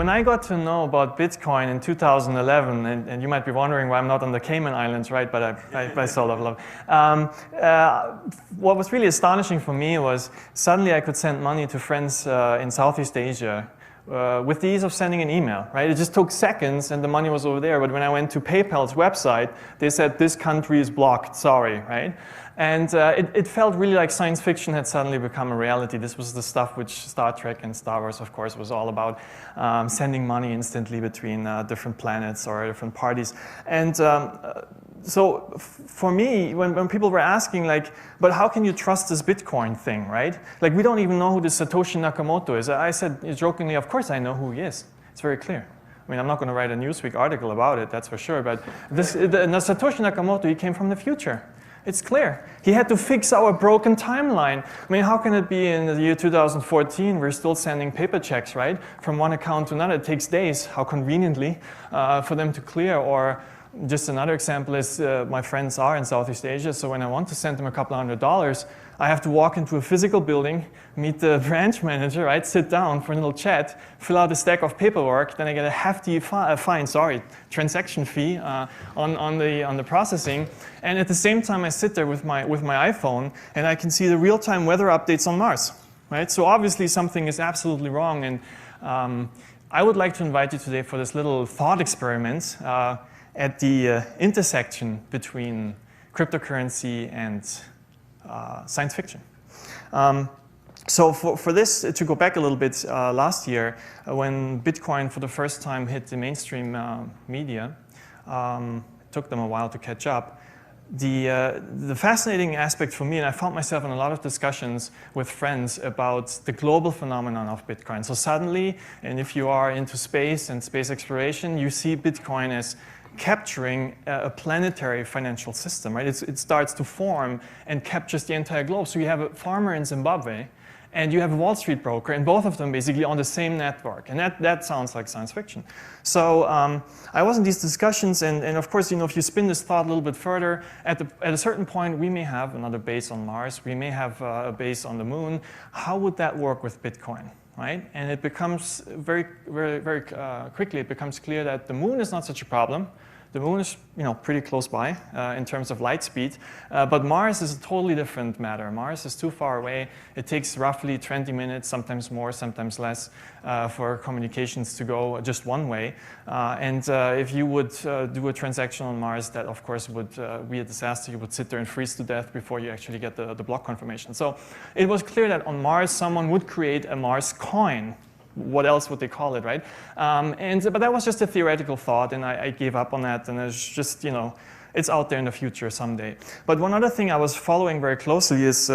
when I got to know about Bitcoin in 2011, and you might be wondering why I'm not on the Cayman Islands, right? But I sort of love. What was really astonishing for me was suddenly I could send money to friends in Southeast Asia with the ease of sending an email, right? It just took seconds and the money was over there. But when I went to PayPal's website, they said, this country is blocked, sorry, right? And it felt really like science fiction had suddenly become a reality. This was the stuff which Star Trek and Star Wars, of course, was all about, sending money instantly between different planets or different parties. And so for me, when people were asking, like, but how can you trust this Bitcoin thing, right? Like, we don't even know who this Satoshi Nakamoto is. I said jokingly, of course I know who he is. It's very clear. I mean, I'm not going to write a Newsweek article about it, that's for sure. But the Satoshi Nakamoto, he came from the future. It's clear. He had to fix our broken timeline. I mean, how can it be in the year 2014 we're still sending paper checks, right? From one account to another. It takes days, how conveniently, for them to clear. Or just another example is my friends are in Southeast Asia, so when I want to send them a couple $100, I have to walk into a physical building, meet the branch manager, right? Sit down for a little chat, fill out a stack of paperwork, then I get a hefty transaction fee on the processing. And at the same time, I sit there with my iPhone, and I can see the real-time weather updates on Mars, right? So obviously something is absolutely wrong, and I would like to invite you today for this little thought experiment at the intersection between cryptocurrency and science fiction. So for this, to go back a little bit, last year, when Bitcoin for the first time hit the mainstream media, it took them a while to catch up. The fascinating aspect for me, and I found myself in a lot of discussions with friends about the global phenomenon of Bitcoin. So suddenly, and if you are into space and space exploration, you see Bitcoin as capturing a planetary financial system, right? It starts to form and captures the entire globe. So you have a farmer in Zimbabwe and you have a Wall Street broker, and both of them basically on the same network. And that sounds like science fiction. So I was in these discussions, and of course, you know, if you spin this thought a little bit further, at a certain point, we may have another base on Mars. We may have a base on the moon. How would that work with Bitcoin? Right? And it becomes very quickly, it becomes clear that the moon is not such a problem. The moon is, you know, pretty close by in terms of light speed, but Mars is a totally different matter. Mars is too far away. It takes roughly 20 minutes, sometimes more, sometimes less, for communications to go just one way. And if you would do a transaction on Mars, that of course would be a disaster. You would sit there and freeze to death before you actually get the block confirmation. So it was clear that on Mars, someone would create a Marscoin. What else would they call it, right? But that was just a theoretical thought, and I gave up on that, and it's just, you know, it's out there in the future someday. But one other thing I was following very closely is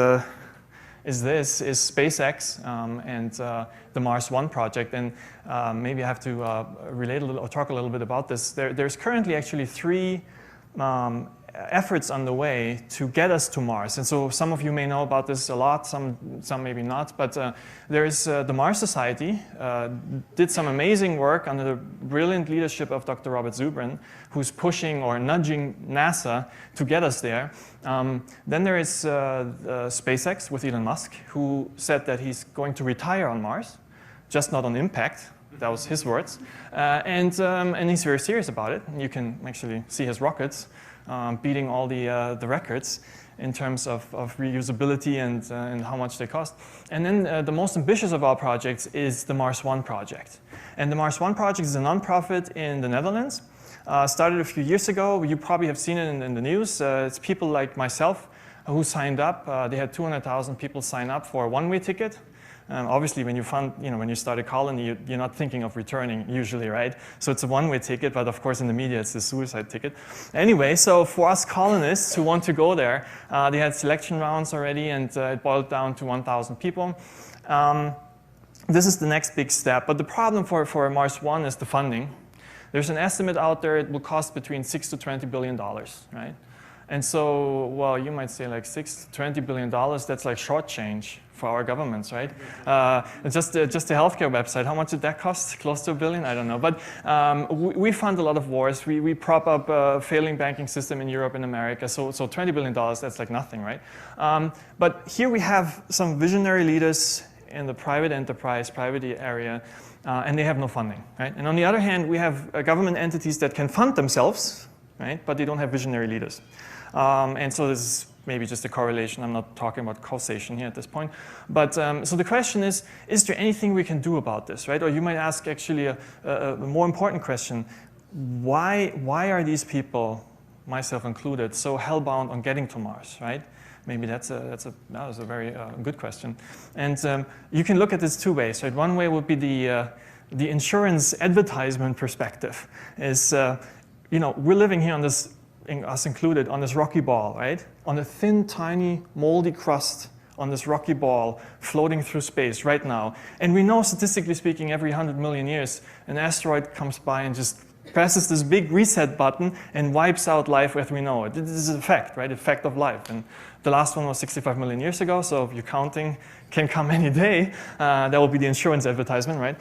SpaceX and the Mars One project, and maybe I have to relate a little or talk a little bit about this. There's currently actually three efforts underway to get us to Mars. And so some of you may know about this a lot, some maybe not, but there is the Mars Society, did some amazing work under the brilliant leadership of Dr. Robert Zubrin, who's pushing or nudging NASA to get us there. Then there is SpaceX with Elon Musk, who said that he's going to retire on Mars, just not on impact. That was his words. And he's very serious about it. You can actually see his rockets beating all the records in terms of reusability and how much they cost. And then the most ambitious of our projects is the Mars One project. And the Mars One project is a nonprofit in the Netherlands. Started a few years ago. You probably have seen it in the news. It's people like myself who signed up. They had 200,000 people sign up for a one-way ticket. Obviously, when you start a colony, you're not thinking of returning usually, right? So it's a one-way ticket, but of course in the media it's a suicide ticket. Anyway, so for us colonists who want to go there, they had selection rounds already, and it boiled down to 1,000 people. This is the next big step, but the problem for Mars One is the funding. There's an estimate out there, it will cost between $6 to $20 billion, right? And so, well, you might say like $6 to $20 billion, that's like short change for our governments, right? Just the healthcare website, how much did that cost? Close to $1 billion? I don't know. But we fund a lot of wars. We prop up a failing banking system in Europe and America. So $20 billion, that's like nothing, right? But here we have some visionary leaders in the private enterprise, private area, and they have no funding, right? And on the other hand, we have government entities that can fund themselves, right? But they don't have visionary leaders. And so this is maybe just a correlation. I'm not talking about causation here at this point. But so the question is there anything we can do about this, right? Or you might ask actually a more important question. Why are these people, myself included, so hellbound on getting to Mars, right? Maybe that was a very good question. And you can look at this two ways, right? One way would be the insurance advertisement perspective. Is we're living here on this, us included, on this rocky ball, right? On a thin, tiny, moldy crust on this rocky ball floating through space right now. And we know, statistically speaking, every 100 million years, an asteroid comes by and just presses this big reset button and wipes out life as we know it. This is a fact, right? Effect of life. And the last one was 65 million years ago, so if you're counting, can come any day. That will be the insurance advertisement, right?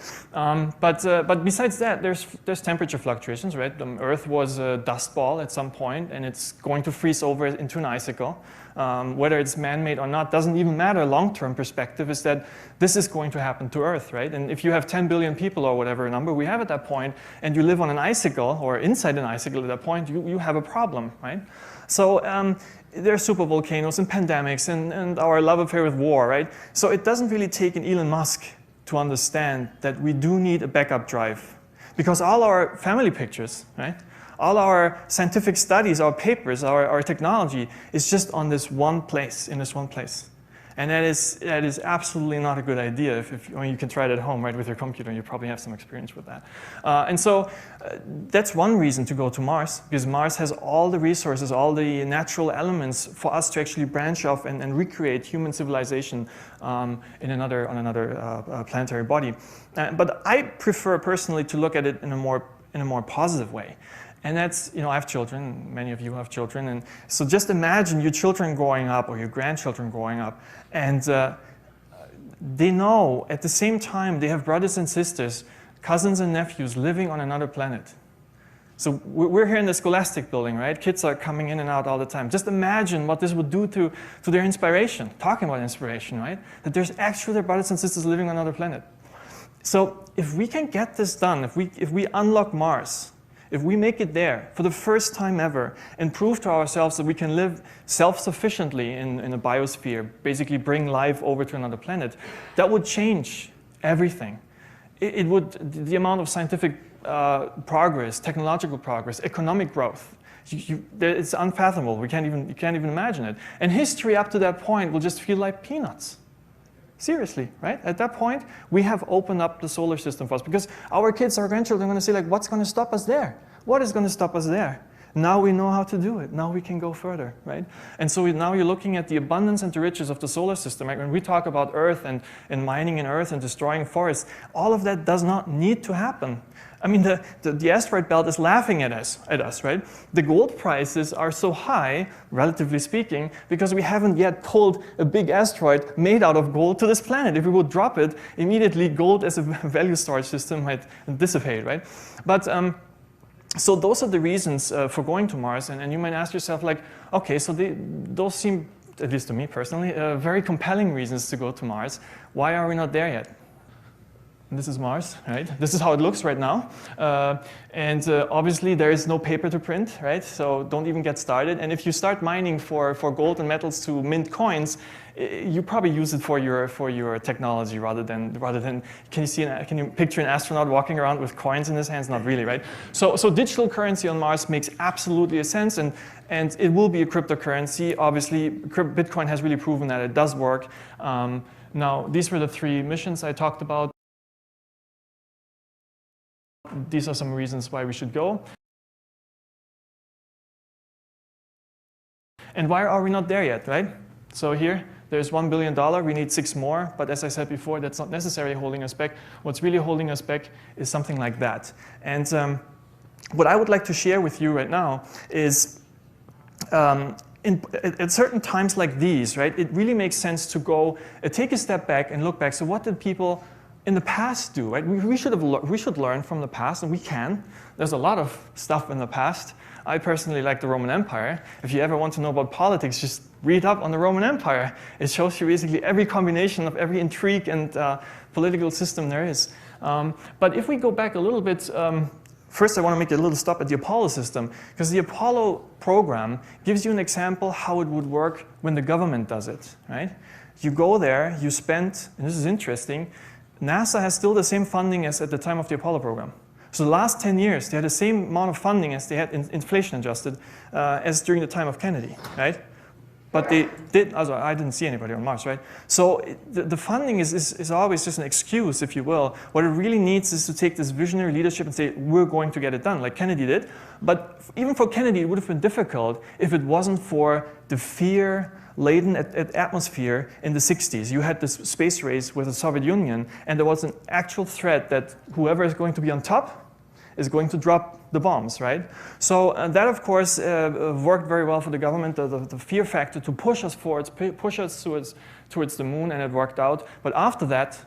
But besides that, there's temperature fluctuations, right? The Earth was a dust ball at some point, and it's going to freeze over into an icicle. Whether it's man-made or not doesn't even matter. Long-term perspective is that this is going to happen to Earth, right? And if you have 10 billion people or whatever number we have at that point, and you live on an icicle or inside an icicle at that point, you have a problem, right? So there are supervolcanoes and pandemics and our love affair with war, right? So it doesn't really take an Elon Musk to understand that we do need a backup drive, because all our family pictures, right? All our scientific studies, our papers, our technology is just on this one place, in this one place. And that is absolutely not a good idea. You can try it at home, right, with your computer. You probably have some experience with that. And so that's one reason to go to Mars, because Mars has all the resources, all the natural elements for us to actually branch off and recreate human civilization on another planetary body. But I prefer personally to look at it in a more positive way. And that's, I have children, many of you have children, and so just imagine your children growing up or your grandchildren growing up, and they know at the same time they have brothers and sisters, cousins and nephews living on another planet. So we're here in the Scholastic building, right? Kids are coming in and out all the time. Just imagine what this would do to their inspiration, talking about inspiration, right? That there's actually their brothers and sisters living on another planet. So if we can get this done, if we unlock Mars, if we make it there for the first time ever and prove to ourselves that we can live self-sufficiently in a biosphere, basically bring life over to another planet, that would change everything. It would, the amount of scientific progress, technological progress, economic growth, it's unfathomable. You can't even imagine it. And history up to that point will just feel like peanuts. Seriously, right? At that point, we have opened up the solar system for us, because our kids, our grandchildren are going to say, like, what's going to stop us there? What is going to stop us there? Now we know how to do it. Now we can go further, right? And so now you're looking at the abundance and the riches of the solar system. Right? When we talk about Earth and mining in Earth and destroying forests, all of that does not need to happen. I mean, the asteroid belt is laughing at us, right? The gold prices are so high, relatively speaking, because we haven't yet pulled a big asteroid made out of gold to this planet. If we would drop it, immediately gold as a value storage system might dissipate, right? But so those are the reasons for going to Mars, and you might ask yourself, like, okay, so those seem, at least to me personally, very compelling reasons to go to Mars. Why are we not there yet? This is Mars, right? This is how it looks right now. And obviously there is no paper to print, right? So don't even get started. And if you start mining for gold and metals to mint coins, you probably use it for your technology rather than can you picture an astronaut walking around with coins in his hands? Not really, right? So digital currency on Mars makes absolutely a sense, and it will be a cryptocurrency. Obviously, Bitcoin has really proven that it does work. Now, these were the 3 missions I talked about. These are some reasons why we should go. And why are we not there yet, right? So here, there's $1 billion, we need 6 more, but as I said before, that's not necessarily holding us back. What's really holding us back is something like that. And what I would like to share with you right now is at certain times like these, right, it really makes sense to go, take a step back and look back. So what did people in the past do, right? We should learn from the past, and we can. There's a lot of stuff in the past I personally like the Roman Empire. If you ever want to know about politics, just read up on the Roman Empire. It shows you basically every combination of every intrigue and political system there is. But if we go back a little bit, first I want to make a little stop at the Apollo system, because the Apollo program gives you an example how it would work when the government does it, right? You go there, you spend, and this is interesting, NASA has still the same funding as at the time of the Apollo program. So the last 10 years, they had the same amount of funding as they had inflation adjusted as during the time of Kennedy, right? But they did, also I didn't see anybody on Mars, right? So the funding is always just an excuse, if you will. What it really needs is to take this visionary leadership and say, we're going to get it done, like Kennedy did. But even for Kennedy, it would have been difficult if it wasn't for the fear-laden atmosphere in the 60s. You had this space race with the Soviet Union, and there was an actual threat that whoever is going to be on top is going to drop the bombs, right? So that, of course, worked very well for the government, the fear factor to push us forwards, push us towards the moon, and it worked out. But after that,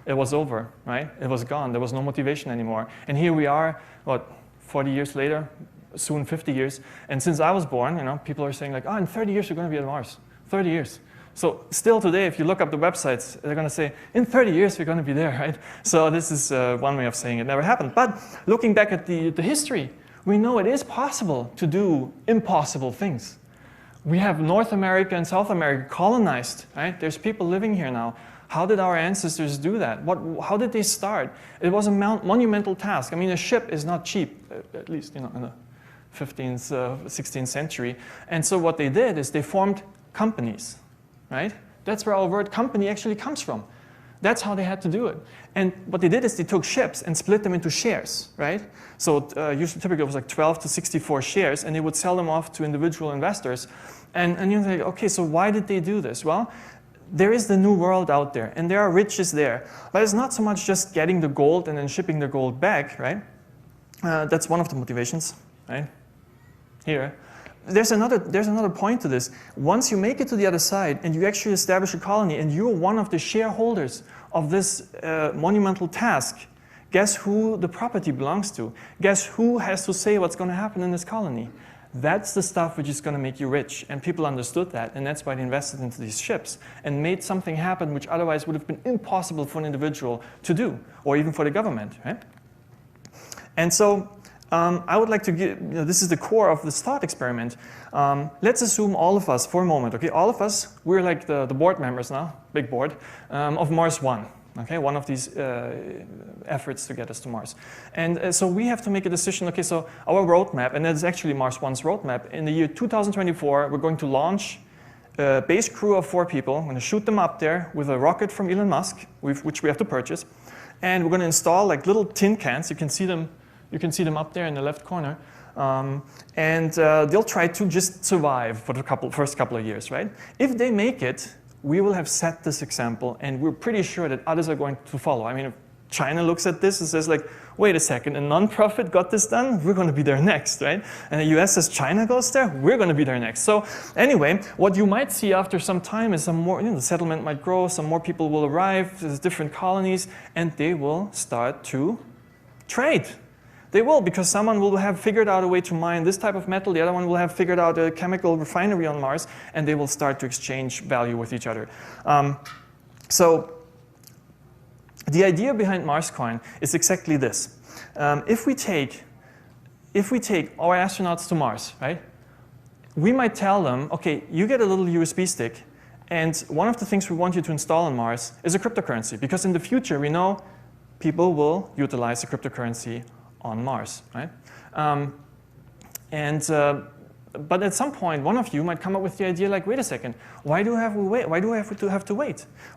it was over, right? It was gone. There was no motivation anymore. And here we are, what, 40 years later, soon 50 years. And since I was born, you know, people are saying like, oh, in 30 years, you're going to be at Mars. 30 years. So still today, if you look up the websites, they're going to say, in 30 years, we're going to be there, right? So this is one way of saying it never happened. But looking back at the history, we know it is possible to do impossible things. We have North America and South America colonized, right? There's people living here now. How did our ancestors do that? How did they start? It was a monumental task. I mean, a ship is not cheap, at least in the 15th, 16th century. And so what they did is they formed companies. Right? That's where our word company actually comes from. That's how they had to do it. And what they did is they took ships and split them into shares, right? So usually typically it was like 12 to 64 shares, and they would sell them off to individual investors. And you're like, okay, so why did they do this? Well, there is the new world out there, and there are riches there. But it's not so much just getting the gold and then shipping the gold back, right? That's one of the motivations, right? Here. There's another point to this. Once you make it to the other side and you actually establish a colony and you're one of the shareholders of this monumental task, guess who the property belongs to? Guess who has to say what's going to happen in this colony? That's the stuff which is going to make you rich. And people understood that, and that's why they invested into these ships and made something happen which otherwise would have been impossible for an individual to do, or even for the government, right? And so I would like to give, this is the core of this thought experiment. Let's assume all of us, for a moment, okay, all of us, we're like the board members now, big board, of Mars One, okay, one of these efforts to get us to Mars. And so we have to make a decision, okay, so our roadmap, and that's actually Mars One's roadmap, in the year 2024, we're going to launch a base crew of 4 people. I'm going to shoot them up there with a rocket from Elon Musk, which we have to purchase, and we're going to install like little tin cans, you can see them up there in the left corner. And they'll try to just survive for the first couple of years, right? If they make it, we will have set this example, and we're pretty sure that others are going to follow. I mean, if China looks at this and says like, wait a second, a non-profit got this done, we're going to be there next, right? And the US says China goes there, we're going to be there next. So anyway, what you might see after some time is some more, the settlement might grow, some more people will arrive, there's different colonies, and they will start to trade. They will, because someone will have figured out a way to mine this type of metal, the other one will have figured out a chemical refinery on Mars, and they will start to exchange value with each other. So the idea behind Marscoin is exactly this. If we take our astronauts to Mars, right, we might tell them, okay, you get a little USB stick, and one of the things we want you to install on Mars is a cryptocurrency, because in the future we know people will utilize the cryptocurrency on Mars, right? But at some point, one of you might come up with the idea like, wait a second, why do we have to wait?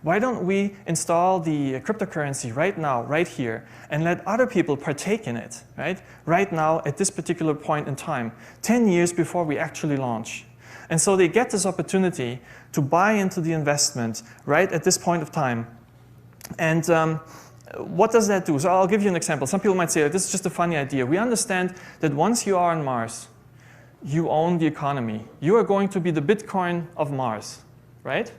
Why don't we install the cryptocurrency right now, right here, and let other people partake in it, right? Right now, at this particular point in time, 10 years before we actually launch. And so they get this opportunity to buy into the investment right at this point of time. And what does that do? So I'll give you an example. Some people might say, this is just a funny idea. We understand that once you are on Mars, you own the economy. You are going to be the Bitcoin of Mars, right?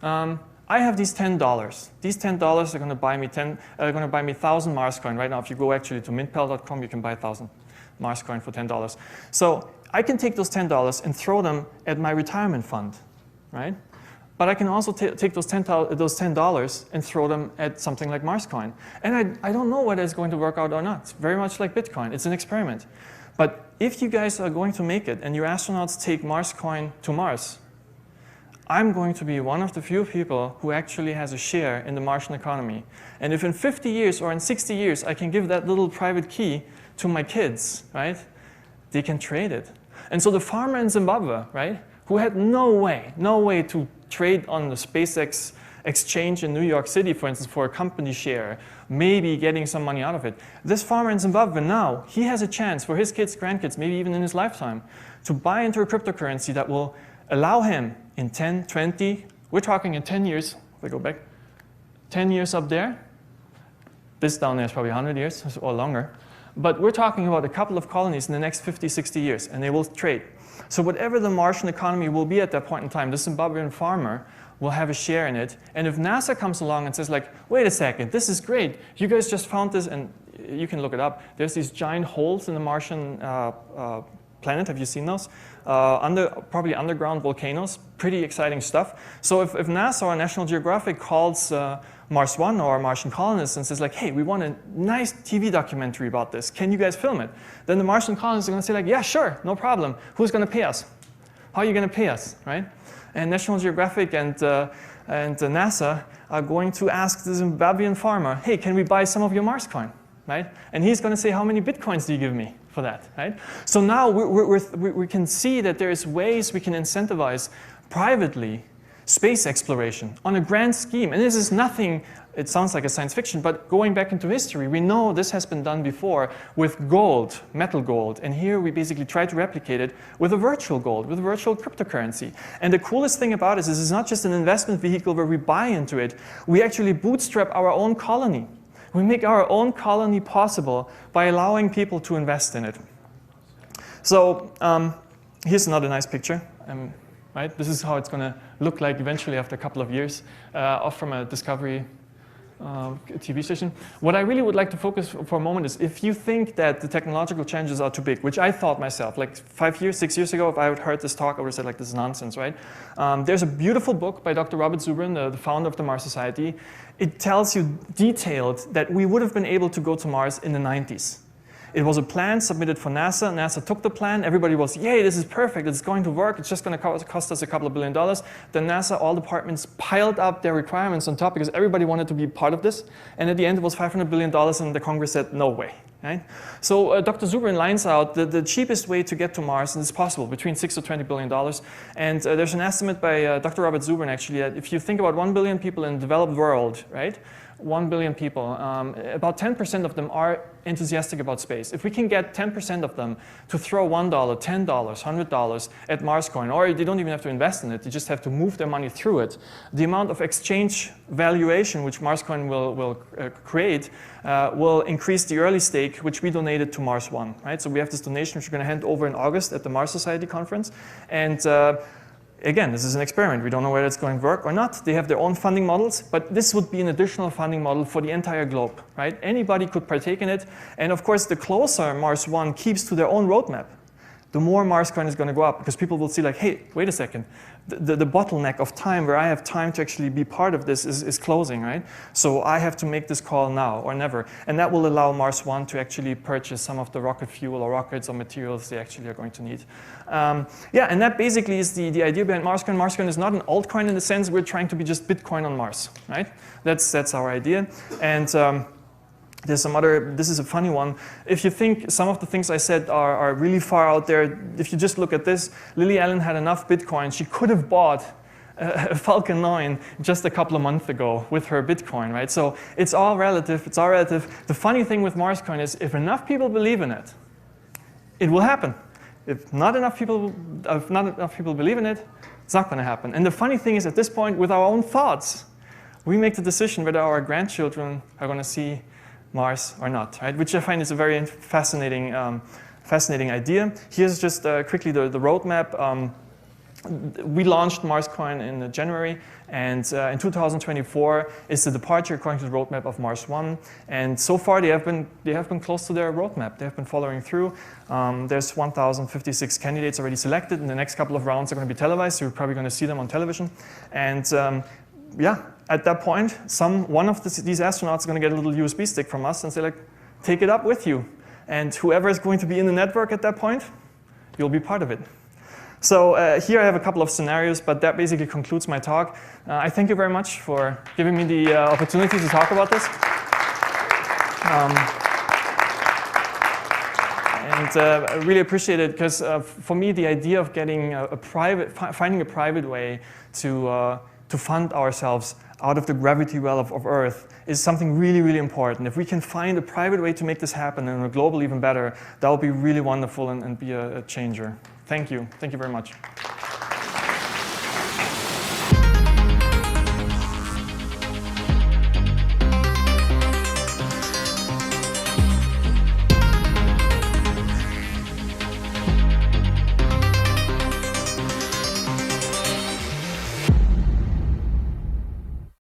I have these $10. These $10 are going to buy me 1,000 Marscoin. Right now, if you go actually to mintpal.com, you can buy 1,000 Marscoin for $10. So I can take those $10 and throw them at my retirement fund, right? But I can also take those $10 and throw them at something like Marscoin. And I don't know whether it's going to work out or not. It's very much like Bitcoin. It's an experiment. But if you guys are going to make it and your astronauts take Marscoin to Mars, I'm going to be one of the few people who actually has a share in the Martian economy. And if in 50 years or in 60 years I can give that little private key to my kids, right, they can trade it. And so the farmer in Zimbabwe, right, who had no way to trade on the SpaceX exchange in New York City, for instance, for a company share, maybe getting some money out of it. This farmer in Zimbabwe now, he has a chance for his kids, grandkids, maybe even in his lifetime, to buy into a cryptocurrency that will allow him in 10, 20, we're talking in 10 years, if I go back, 10 years up there, this down there is probably 100 years or longer, but we're talking about a couple of colonies in the next 50, 60 years, and they will trade. So whatever the Martian economy will be at that point in time, the Zimbabwean farmer will have a share in it. And if NASA comes along and says like, wait a second, this is great. You guys just found this, and you can look it up. There's these giant holes in the Martian planet. Have you seen those? Probably underground volcanoes. Pretty exciting stuff. So if NASA or National Geographic calls Mars One or Martian colonists and says like, hey, we want a nice TV documentary about this. Can you guys film it? Then the Martian colonists are going to say like, yeah, sure, no problem. Who's going to pay us? How are you going to pay us, right? And National Geographic and NASA are going to ask the Zimbabwean farmer, hey, can we buy some of your Marscoin, right? And he's going to say, how many Bitcoins do you give me for that, right? So now we can see that there's ways we can incentivize privately space exploration on a grand scheme. And this is nothing, it sounds like a science fiction, but going back into history, we know this has been done before with gold, metal gold. And here we basically try to replicate it with a virtual gold, with a virtual cryptocurrency. And the coolest thing about this is it's not just an investment vehicle where we buy into it, we actually bootstrap our own colony. We make our own colony possible by allowing people to invest in it. So here's another nice picture. Right? This is how it's going to look like eventually after a couple of years off from a Discovery TV station. What I really would like to focus for a moment is if you think that the technological changes are too big, which I thought myself, like 5 years, 6 years ago, if I had heard this talk, I would have said like, this is nonsense, right? There's a beautiful book by Dr. Robert Zubrin, the founder of the Mars Society. It tells you detailed that we would have been able to go to Mars in the 90s. It was a plan submitted for NASA. NASA took the plan. Everybody was, yay, this is perfect. It's going to work. It's just going to cost us a couple of $1 billion. Then NASA, all departments piled up their requirements on top because everybody wanted to be part of this. And at the end, it was $500 billion, and the Congress said, no way. Right? So Dr. Zubrin lines out the cheapest way to get to Mars, and it's possible, between $6 to $20 billion. And there's an estimate by Dr. Robert Zubrin, actually, that if you think about 1 billion people in the developed world, right? 1 billion people, about 10% of them are enthusiastic about space. If we can get 10% of them to throw $1, $10, $100 at Marscoin, or they don't even have to invest in it, they just have to move their money through it, the amount of exchange valuation which Marscoin will create will increase the early stake which we donated to Mars One. Right? So we have this donation which we're going to hand over in August at the Mars Society Conference. And again, this is an experiment. We don't know whether it's going to work or not. They have their own funding models, but this would be an additional funding model for the entire globe, right? Anybody could partake in it. And of course, the closer Mars One keeps to their own roadmap, the more Marscoin is going to go up, because people will see like, hey, wait a second, the bottleneck of time where I have time to actually be part of this is closing, right? So I have to make this call now or never. And that will allow Mars One to actually purchase some of the rocket fuel or rockets or materials they actually are going to need. Yeah, and that basically is the idea behind Marscoin. Marscoin is not an altcoin in the sense we're trying to be just Bitcoin on Mars, right? That's our idea. And there's some other, this is a funny one. If you think some of the things I said are really far out there, if you just look at this, Lily Allen had enough Bitcoin. She could have bought a Falcon 9 just a couple of months ago with her Bitcoin, right? So it's all relative, it's all relative. The funny thing with Marscoin is if enough people believe in it, it will happen. If not enough people believe in it, it's not going to happen. And the funny thing is at this point, with our own thoughts, we make the decision whether our grandchildren are going to see Mars or not, right? Which I find is a very fascinating idea. Here's just quickly the roadmap. we launched Marscoin in January, and in 2024 is the departure according to the roadmap of Mars 1. And so far they have been close to their roadmap. They have been following through. There's 1,056 candidates already selected, and the next couple of rounds are going to be televised, so you're probably going to see them on television. And yeah, at that point, one of these astronauts is going to get a little USB stick from us and say, like, take it up with you. And whoever is going to be in the network at that point, you'll be part of it. So here I have a couple of scenarios, but that basically concludes my talk. I thank you very much for giving me the opportunity to talk about this. And I really appreciate it, because for me, the idea of getting finding a private way to fund ourselves out of the gravity well of Earth is something really, really important. If we can find a private way to make this happen, and a global even better, that would be really wonderful and be a changer. Thank you. Thank you very much.